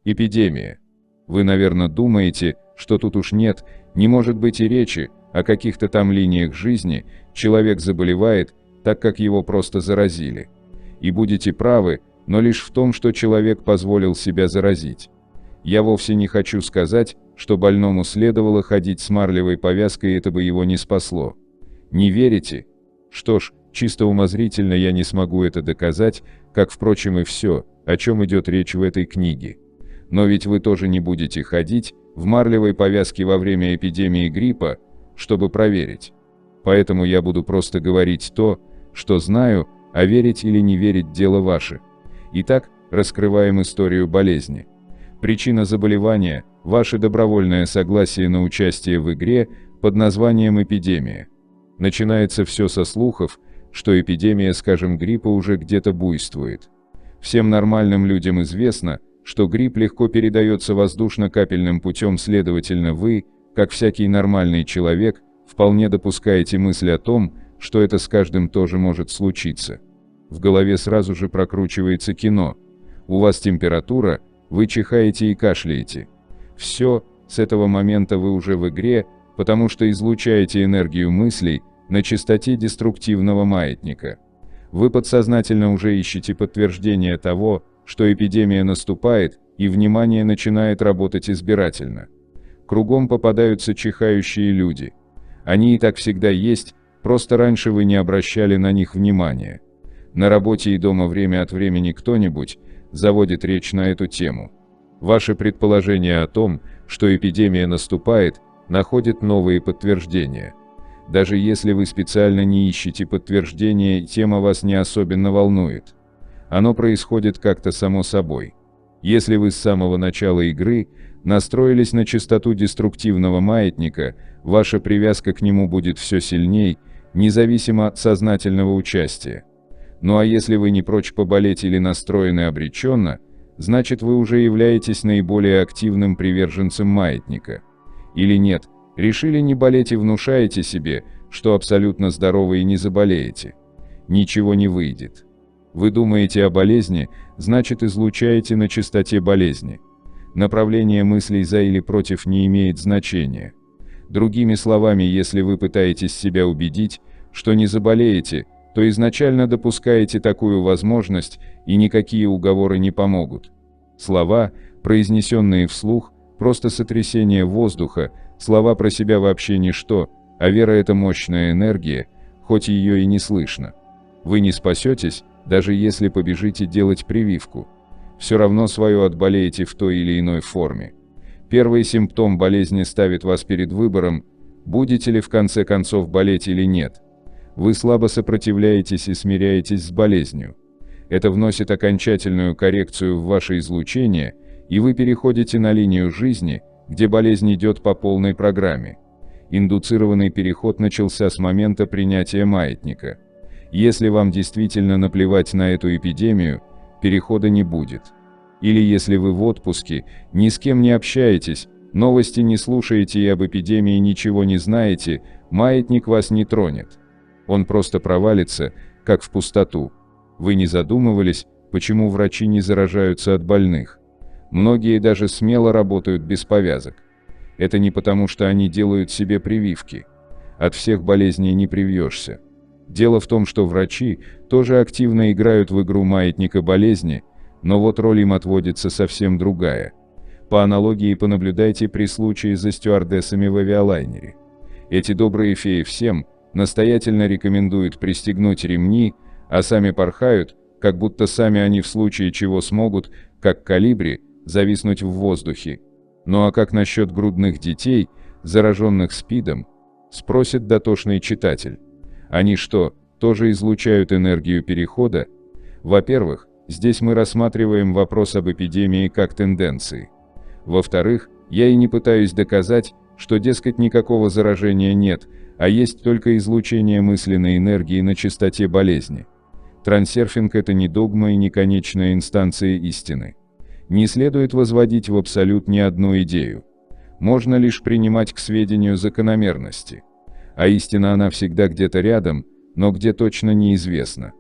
Эпидемия. Вы, наверное, думаете, что тут уж нет, не может быть и речи о каких-то там линиях жизни, человек заболевает, так как его просто заразили. И будете правы, но лишь в том, что человек позволил себя заразить. Я вовсе не хочу сказать, что больному следовало ходить с марлевой повязкой, и это бы его не спасло. Не верите? Что ж, чисто умозрительно я не смогу это доказать, как, впрочем, и все, о чем идет речь в этой книге. Но ведь вы тоже не будете ходить в марлевой повязке во время эпидемии гриппа, чтобы проверить. Поэтому я буду просто говорить то, что знаю, а верить или не верить – дело ваше. Итак, раскрываем историю болезни. Причина заболевания – ваше добровольное согласие на участие в игре под названием «Эпидемия». Начинается все со слухов, что эпидемия, скажем, гриппа уже где-то буйствует. Всем нормальным людям известно, что грипп легко передается воздушно-капельным путем, следовательно, вы, как всякий нормальный человек, вполне допускаете мысль о том, что это с каждым тоже может случиться. В голове сразу же прокручивается кино. У вас температура, вы чихаете и кашляете. Все, с этого момента вы уже в игре, потому что излучаете энергию мыслей на частоте деструктивного маятника. Вы подсознательно уже ищете подтверждение того, что эпидемия наступает, и внимание начинает работать избирательно. Кругом попадаются чихающие люди. Они и так всегда есть, просто раньше вы не обращали на них внимания. На работе и дома время от времени кто-нибудь заводит речь на эту тему. Ваше предположение о том, что эпидемия наступает, находит новые подтверждения. Даже если вы специально не ищете подтверждения, тема вас не особенно волнует. Оно происходит как-то само собой. Если вы с самого начала игры настроились на частоту деструктивного маятника, ваша привязка к нему будет все сильней, независимо от сознательного участия. Ну а если вы не прочь поболеть или настроены обреченно, значит вы уже являетесь наиболее активным приверженцем маятника. Или нет, решили не болеть и внушаете себе, что абсолютно здоровы и не заболеете. Ничего не выйдет. Вы думаете о болезни, значит излучаете на частоте болезни. Направление мыслей за или против не имеет значения. Другими словами, если вы пытаетесь себя убедить, что не заболеете, то изначально допускаете такую возможность, и никакие уговоры не помогут. Слова, произнесенные вслух, просто сотрясение воздуха, слова про себя вообще ничто, а вера – это мощная энергия, хоть ее и не слышно. Вы не спасетесь, даже если побежите делать прививку. Все равно свое отболеете в той или иной форме. Первый симптом болезни ставит вас перед выбором, будете ли в конце концов болеть или нет. Вы слабо сопротивляетесь и смиряетесь с болезнью. Это вносит окончательную коррекцию в ваше излучение, и вы переходите на линию жизни, где болезнь идет по полной программе. Индуцированный переход начался с момента принятия маятника. Если вам действительно наплевать на эту эпидемию, перехода не будет. Или если вы в отпуске, ни с кем не общаетесь, новости не слушаете и об эпидемии ничего не знаете, маятник вас не тронет. Он просто провалится, как в пустоту. Вы не задумывались, почему врачи не заражаются от больных? Многие даже смело работают без повязок. Это не потому, что они делают себе прививки. От всех болезней не привьешься. Дело в том, что врачи тоже активно играют в игру маятника болезни, но вот роль им отводится совсем другая. По аналогии понаблюдайте при случае за стюардессами в авиалайнере. Эти добрые феи всем настоятельно рекомендуют пристегнуть ремни, а сами порхают, как будто сами они в случае чего смогут, как колибри, зависнуть в воздухе. Ну а как насчет грудных детей, зараженных СПИДом? Спросит дотошный читатель. Они что, тоже излучают энергию перехода? Во-первых, здесь мы рассматриваем вопрос об эпидемии как тенденции. Во-вторых, я и не пытаюсь доказать, что, дескать, никакого заражения нет, а есть только излучение мысленной энергии на частоте болезни. Трансерфинг – это не догма и не конечная инстанция истины. Не следует возводить в абсолют ни одну идею. Можно лишь принимать к сведению закономерности. А истина она всегда где-то рядом, но где точно неизвестно.